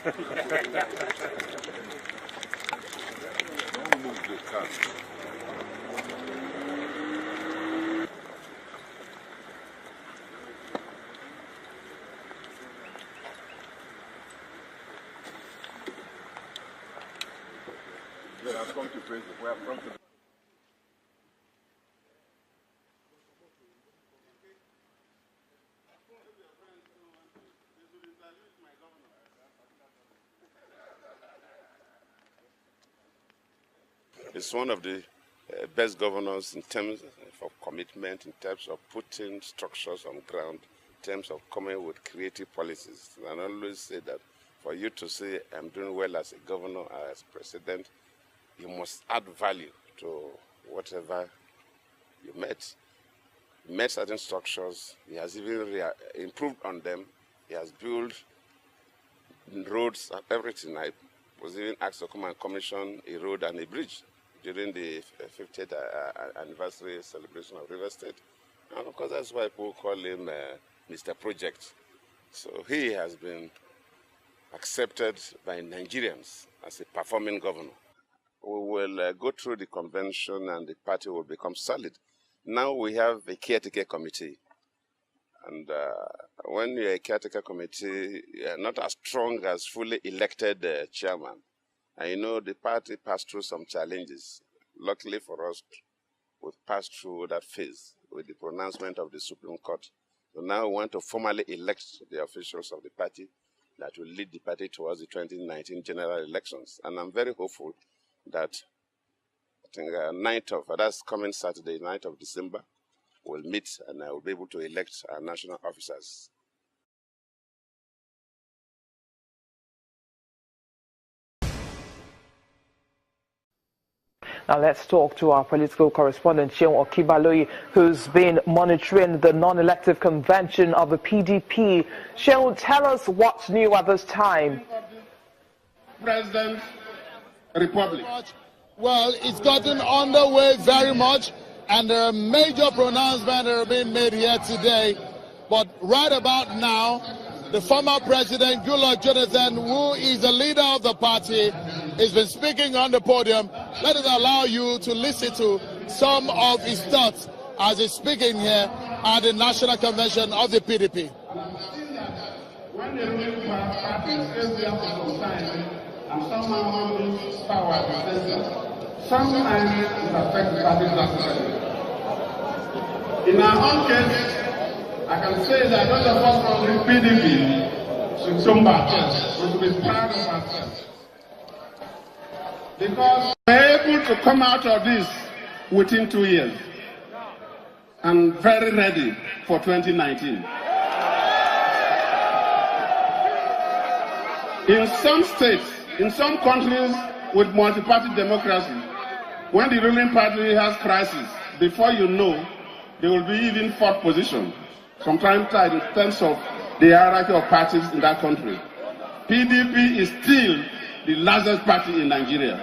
Don't move the car. They have come to praise the way from the It's one of the best governors in terms of commitment, in terms of putting structures on ground, in terms of coming with creative policies. And I always say that for you to say, I'm doing well as a governor, as president, you must add value to whatever you met. He met certain structures, he has even improved on them, he has built roads and everything. I was even asked to come and commission a road and a bridge during the 50th anniversary celebration of River State. And of course, that's why people call him Mr. Project. So he has been accepted by Nigerians as a performing governor. We will go through the convention and the party will become solid. Now we have a caretaker committee. And when you're a caretaker committee, you're not as strong as fully elected chairman. And you know, the party passed through some challenges. Luckily for us, we've passed through that phase with the pronouncement of the Supreme Court. So now we want to formally elect the officials of the party that will lead the party towards the 2019 general elections. And I'm very hopeful that I think that's coming Saturday, 9th of December, we'll meet and I will be able to elect our national officers. Now let's talk to our political correspondent, Seun Okibaloyi, who's been monitoring the non-elective convention of the PDP. Seun, tell us what's new at this time. President Republic. Well, it's gotten underway very much, and there are major pronouncements that are being made here today. But right about now, the former president, Goodluck Jonathan, who is the leader of the party, has been speaking on the podium. Let us allow you to listen to some of his thoughts as he's speaking here at the National Convention of the PDP. When the ruling party is there for some time and somehow lose power at the center, sometimes it affects the party drastically. In our own case, I can say that those of us from the PDP should jump ourselves, we should be proud of ourselves. Because we're able to come out of this within 2 years and very ready for 2019. In some states, in some countries with multi-party democracy, when the ruling party has crisis, before you know, they will be even fourth position, sometimes in terms of the hierarchy of parties in that country. PDP is still the largest party in Nigeria.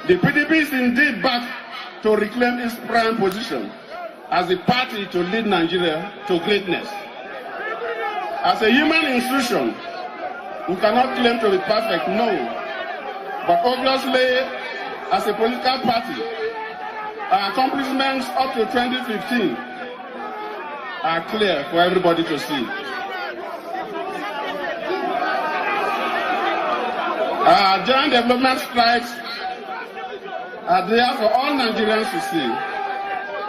The PDP is indeed back to reclaim its prime position as the party to lead Nigeria to greatness. As a human institution, we cannot claim to be perfect, no. But obviously, as a political party, our accomplishments up to 2015 are clear for everybody to see. Our joint development strides are there for all Nigerians to see.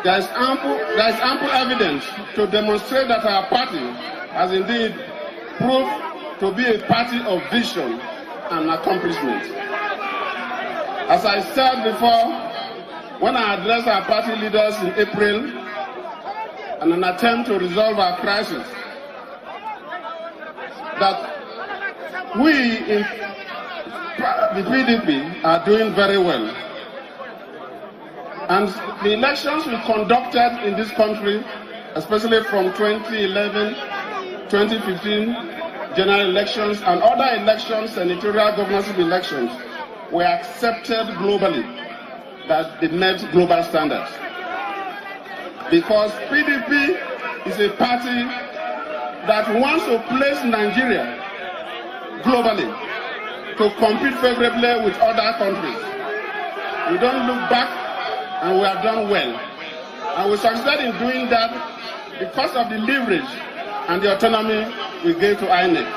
There is ample evidence to demonstrate that our party has indeed proved to be a party of vision and accomplishment. As I said before, when I addressed our party leaders in April in an attempt to resolve our crisis, that we in the PDP are doing very well. And the elections we conducted in this country, especially from 2011, 2015, general elections and other elections, senatorial governorship elections, were accepted globally, that they met global standards. Because PDP is a party that wants to place Nigeria globally to compete favorably with other countries. We don't look back, and we have done well. And we succeeded in doing that because of the leverage and the autonomy we gave to INEC.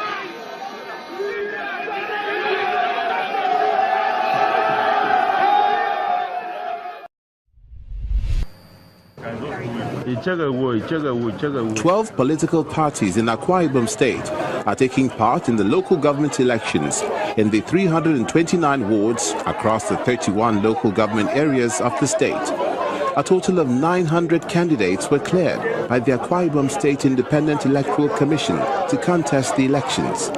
"12 political parties in Akwa Ibom State are taking part in the local government elections in the 329 wards across the 31 local government areas of the state. A total of 900 candidates were cleared by the Akwa Ibom State Independent Electoral Commission to contest the elections.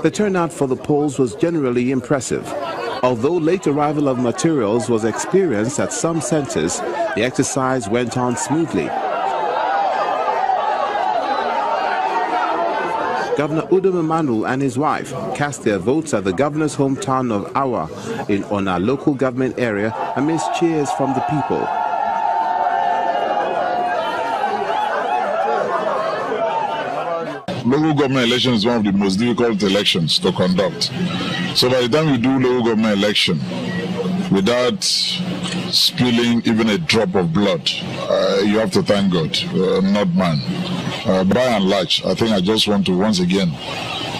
The turnout for the polls was generally impressive. Although late arrival of materials was experienced at some centers, the exercise went on smoothly. Governor Udom Emmanuel and his wife cast their votes at the governor's hometown of Awa in Ona local government area amidst cheers from the people. Local government election is one of the most difficult elections to conduct. So by the time you do local government election without spilling even a drop of blood, you have to thank God, not man. By and large, I think I just want to once again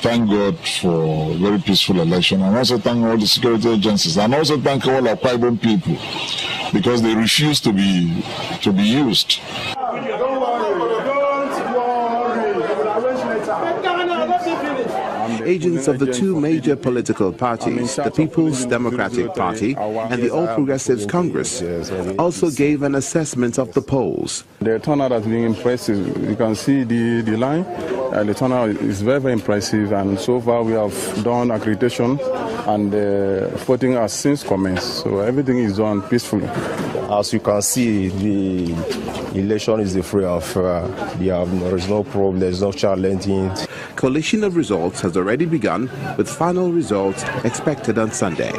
thank God for a very peaceful election, and also thank all the security agencies, and also thank all our Akwa Ibom people, because they refuse to be used. Agents of the two major political parties, the People's Democratic Party and the All Progressives Congress, also gave an assessment of the polls. The turnout has been impressive. You can see the line. The turnout is very, very impressive, and so far we have done accreditation and voting has since commenced. So everything is done peacefully. As you can see, the election is free of there is no problem, there is no challenging. Collation of results has already begun, with final results expected on Sunday.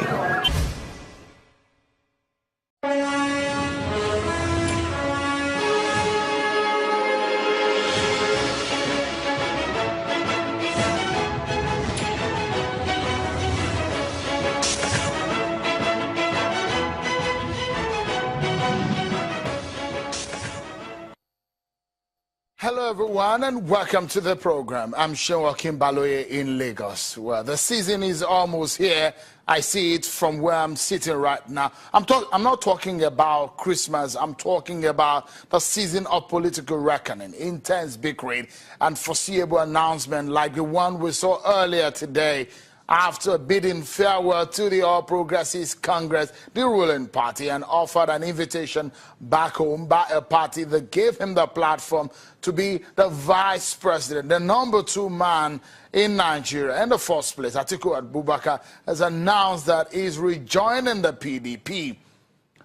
Hello everyone and welcome to the program. I'm Seun Baloye in Lagos. Well, the season is almost here. I see it from where I'm sitting right now. I'm not talking about Christmas. I'm talking about the season of political reckoning, intense bickering, and foreseeable announcement like the one we saw earlier today. After bidding farewell to the All Progressives Congress, the ruling party, and offered an invitation back home by a party that gave him the platform to be the vice president, the number 2 man in Nigeria. In the first place, Atiku Abubakar has announced that he's rejoining the PDP.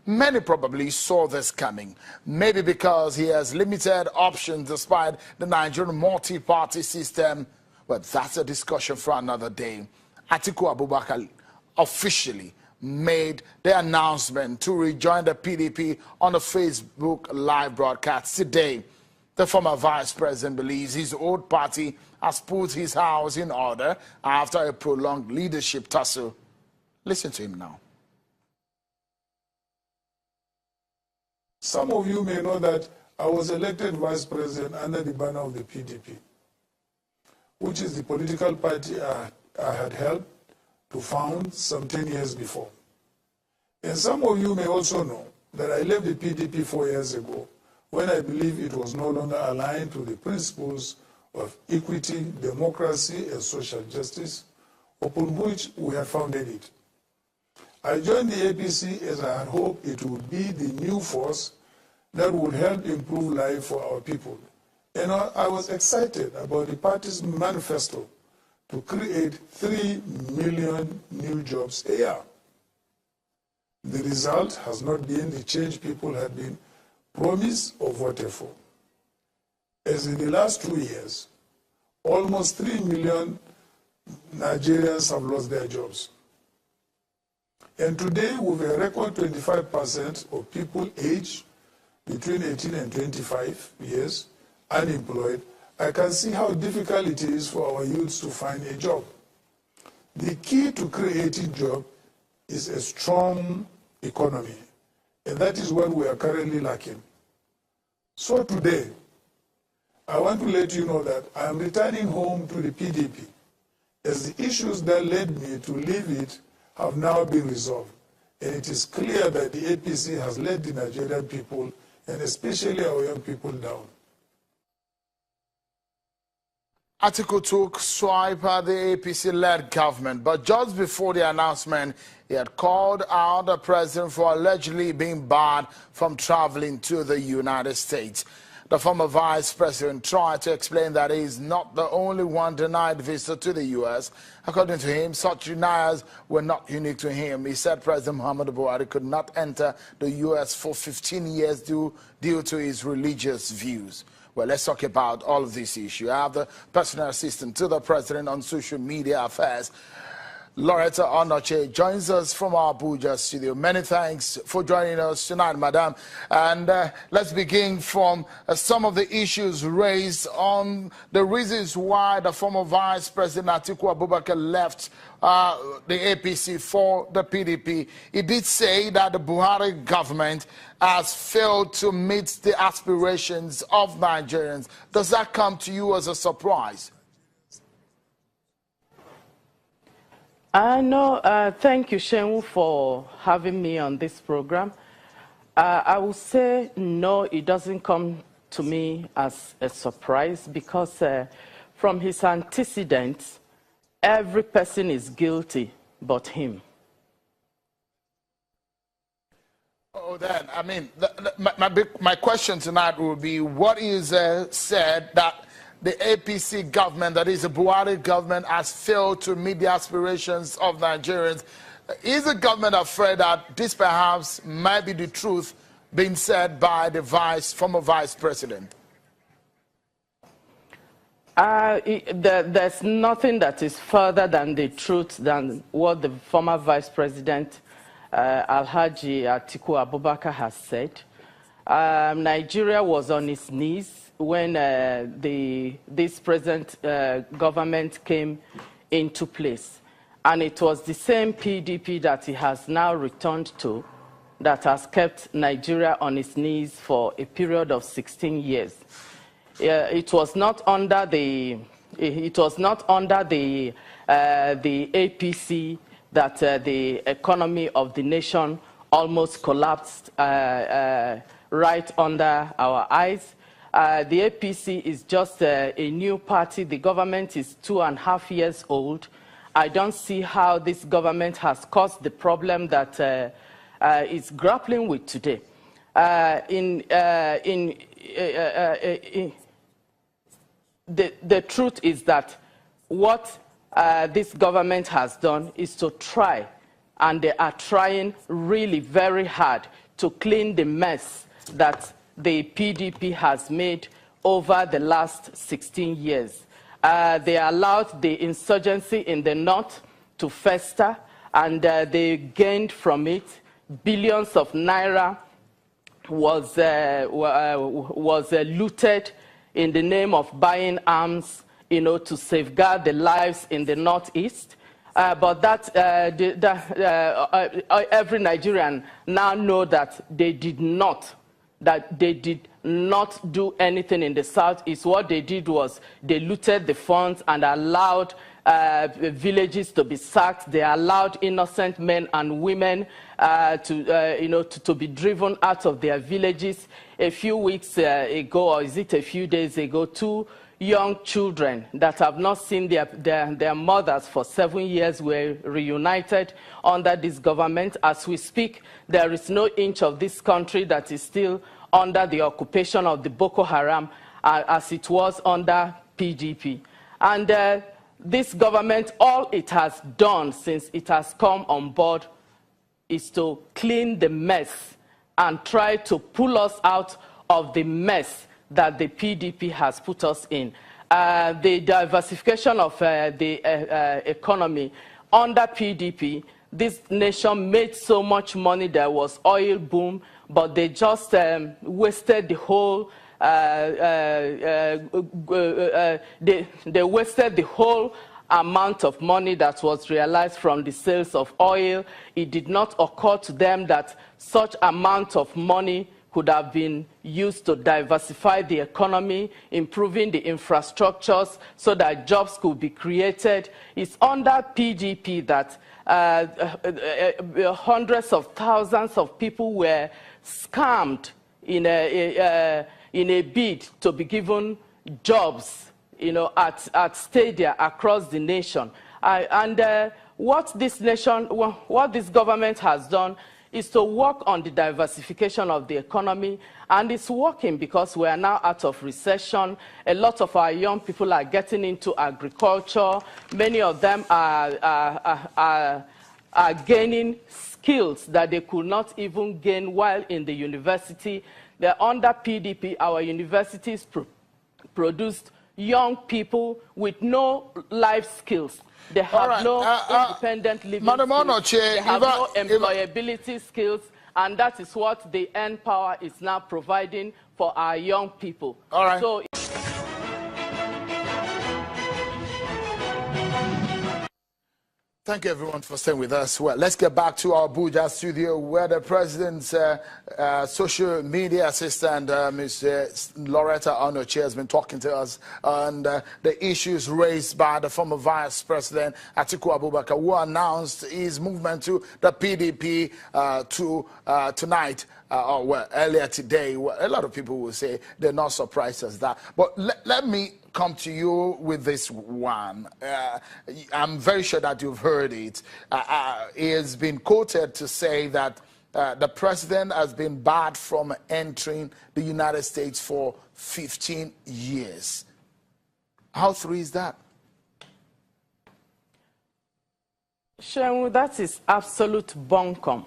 Many probably saw this coming, maybe because he has limited options despite the Nigerian multi-party system. But that's a discussion for another day. Atiku Abubakar officially made the announcement to rejoin the PDP on a Facebook live broadcast today. The former vice president believes his old party has put his house in order after a prolonged leadership tussle. Listen to him now. Some of you may know that I was elected vice president under the banner of the PDP, which is the political party I had helped to found some 10 years before. And some of you may also know that I left the PDP 4 years ago when I believed it was no longer aligned to the principles of equity, democracy, and social justice, upon which we had founded it. I joined the APC as I had hoped it would be the new force that would help improve life for our people. And I was excited about the party's manifesto to create 3 million new jobs a year. The result has not been the change people had been promised or voted for. As in the last 2 years, almost 3 million Nigerians have lost their jobs. And today, with a record 25% of people aged between 18 and 25 years unemployed, I can see how difficult it is for our youths to find a job. The key to creating jobs is a strong economy, and that is what we are currently lacking. So today, I want to let you know that I am returning home to the PDP, as the issues that led me to leave it have now been resolved. And it is clear that the APC has let the Nigerian people, and especially our young people, down. Atiku took swipe at the APC-led government, but just before the announcement, he had called out the president for allegedly being barred from traveling to the United States. The former vice president tried to explain that he is not the only one denied visa to the U.S. According to him, such denials were not unique to him. He said President Muhammadu Buhari could not enter the U.S. for 15 years due to his religious views. Well, let's talk about all of this issue. I have the personal assistant to the president on social media affairs, Loretta Onoche, joins us from our Abuja studio. Many thanks for joining us tonight, madam. And let's begin from some of the issues raised on the reasons why the former Vice President Atiku Abubakar left the APC for the PDP. He did say that the Buhari government has failed to meet the aspirations of Nigerians. Does that come to you as a surprise? No, thank you, Shehu, for having me on this program. I will say no, it doesn't come to me as a surprise because from his antecedents, every person is guilty but him. Oh, then, I mean, my question tonight will be, what is said that the APC government, that is the Buhari government, has failed to meet the aspirations of Nigerians? Is the government afraid that this perhaps might be the truth being said by the former vice president? There's nothing that is further than the truth than what the former vice president, Alhaji Atiku Abubakar, has said. Nigeria was on its knees when this present government came into place. And it was the same PDP that he has now returned to that has kept Nigeria on its knees for a period of 16 years. It was not under the APC that the economy of the nation almost collapsed right under our eyes. The APC is just a new party. The government is 2.5 years old. I don't see how this government has caused the problem that it's grappling with today. The truth is that what this government has done is to try, and they are trying really very hard to clean the mess that the PDP has made over the last 16 years. They allowed the insurgency in the north to fester, and they gained from it billions of naira was looted in the name of buying arms, to safeguard the lives in the northeast. But that every Nigerian now know that they did not do anything in the southeast. What they did was they looted the funds and allowed villages to be sacked. They allowed innocent men and women to be driven out of their villages. A few weeks ago, or is it a few days ago, 2 young children that have not seen their mothers for 7 years were reunited under this government. As we speak, there is no inch of this country that is still under the occupation of the Boko Haram as it was under PDP. And this government, all it has done since it has come on board is to clean the mess and try to pull us out of the mess that the PDP has put us in. The diversification of the economy under PDP, this nation made so much money. There was oil boom, but they just wasted the whole they wasted the whole amount of money that was realized from the sales of oil. It did not occur to them that such amount of money could have been used to diversify the economy, improving the infrastructures so that jobs could be created. It's under PDP that hundreds of thousands of people were scammed in a bid to be given jobs, at stadia across the nation. What this government has done is to work on the diversification of the economy, and it's working because we are now out of recession. A lot of our young people are getting into agriculture. Many of them are gaining skills that they could not even gain while in the university. They're under PDP. Our universities produced young people with no life skills. They have no independent living skills. They have no employability skills, and that is what the N Power is now providing for our young people. All right. So thank you, everyone, for staying with us. Well, let's get back to our Abuja studio, where the president's social media assistant, Ms. Loretta Onoche, has been talking to us on the issues raised by the former Vice President Atiku Abubakar, who announced his movement to the PDP tonight. Earlier today. Well, a lot of people will say they're not surprised as that. But let me come to you with this one. I'm very sure that you've heard it. He has been quoted to say that the president has been barred from entering the United States for 15 years. How true is that? Shenwu, that is absolute bunkum.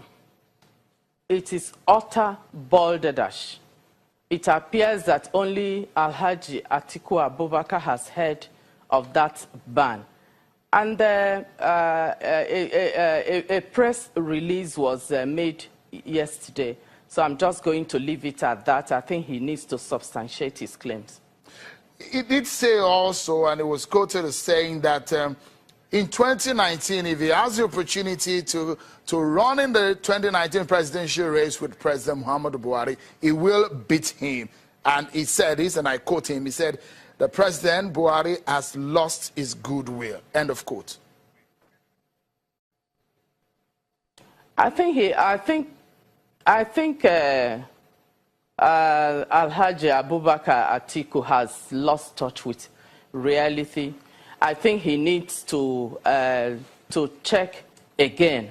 It is utter balderdash. It appears that only Alhaji Atiku Abubakar has heard of that ban. And a press release was made yesterday. So I'm just going to leave it at that. I think he needs to substantiate his claims. It did say also, and it was quoted as saying that in 2019, if he has the opportunity to run in the 2019 presidential race with President Muhammadu Buhari, he will beat him. And he said this, and I quote him, he said, "The President Buhari has lost his goodwill." End of quote. I think Alhaji Abubakar Atiku has lost touch with reality. I think he needs to check again.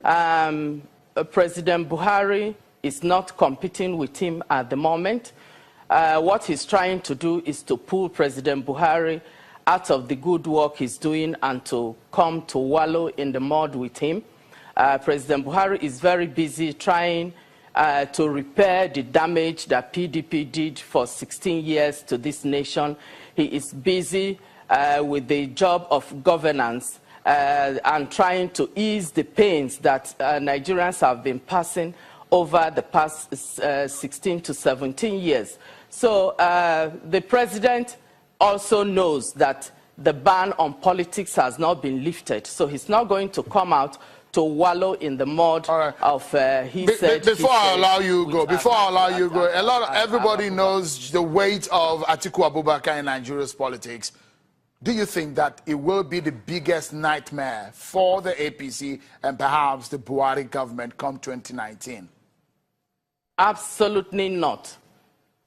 President Buhari is not competing with him at the moment. What he's trying to do is to pull President Buhari out of the good work he's doing and to come to wallow in the mud with him. President Buhari is very busy trying to repair the damage that PDP did for 16 years to this nation. He is busy with the job of governance and trying to ease the pains that Nigerians have been passing over the past 16 to 17 years. So the president also knows that the ban on politics has not been lifted. So he's not going to come out to wallow in the mud of he said. Before I allow you go, everybody knows the weight of Atiku Abubakar in Nigeria's politics. Do you think that it will be the biggest nightmare for the APC and perhaps the Buhari government come 2019? Absolutely not.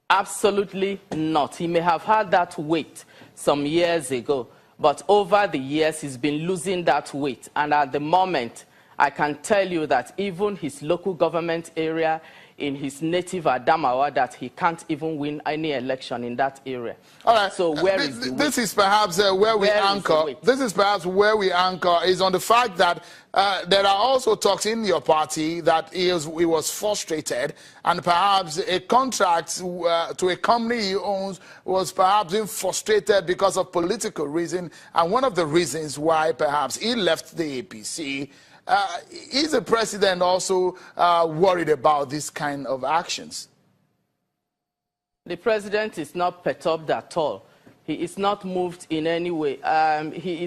Absolutely not. He may have had that weight some years ago, but over the years he's been losing that weight. And at the moment, I can tell you that even his local government area in his native Adamawa, that he can't even win any election in that area. All right. So where is the weight? This is perhaps where we anchor. This is perhaps where we anchor is on the fact that there are also talks in your party that he was frustrated, and perhaps a contract to a company he owns was perhaps being frustrated because of political reason. And one of the reasons why perhaps he left the APC. Is the president also worried about this kind of actions? The president is not perturbed at all. He is not moved in any way. Alhaji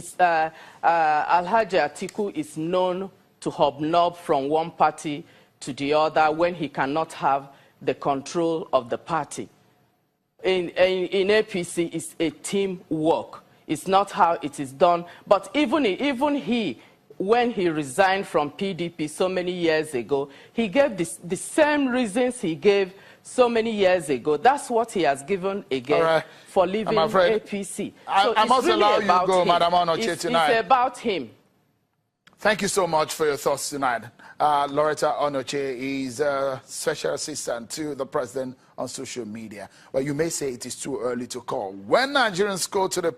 Atiku is known to hobnob from one party to the other when he cannot have the control of the party. In APC, it's a teamwork. It's not how it is done. But even he, when he resigned from PDP so many years ago, he gave the same reasons he gave so many years ago. That's what he has given again for leaving APC. So I must really allow you to go, him. Madam Onoche, tonight. It's about him. Thank you so much for your thoughts tonight. Loretta Onoche is a special assistant to the president on social media. Well, you may say it is too early to call. When Nigerians go to the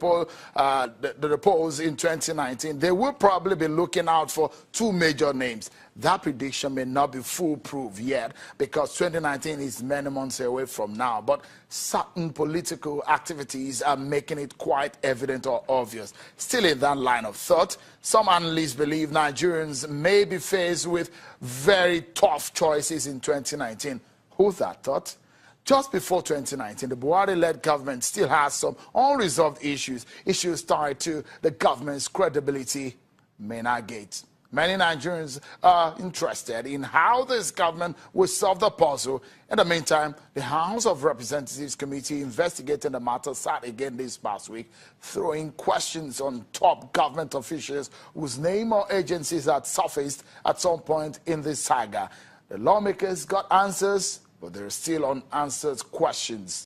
polls in 2019, they will probably be looking out for two major names. That prediction may not be foolproof yet because 2019 is many months away from now. But certain political activities are making it quite evident or obvious. Still in that line of thought, some analysts believe Nigerians may be faced with very tough choices in 2019. Who that thought? Just before 2019, the Buhari-led government still has some unresolved issues tied to the government's credibility, Mena Gate. Many Nigerians are interested in how this government will solve the puzzle. In the meantime, the House of Representatives Committee investigating the matter sat again this past week, throwing questions on top government officials whose name or agencies had surfaced at some point in this saga. The lawmakers got answers, but there are still unanswered questions.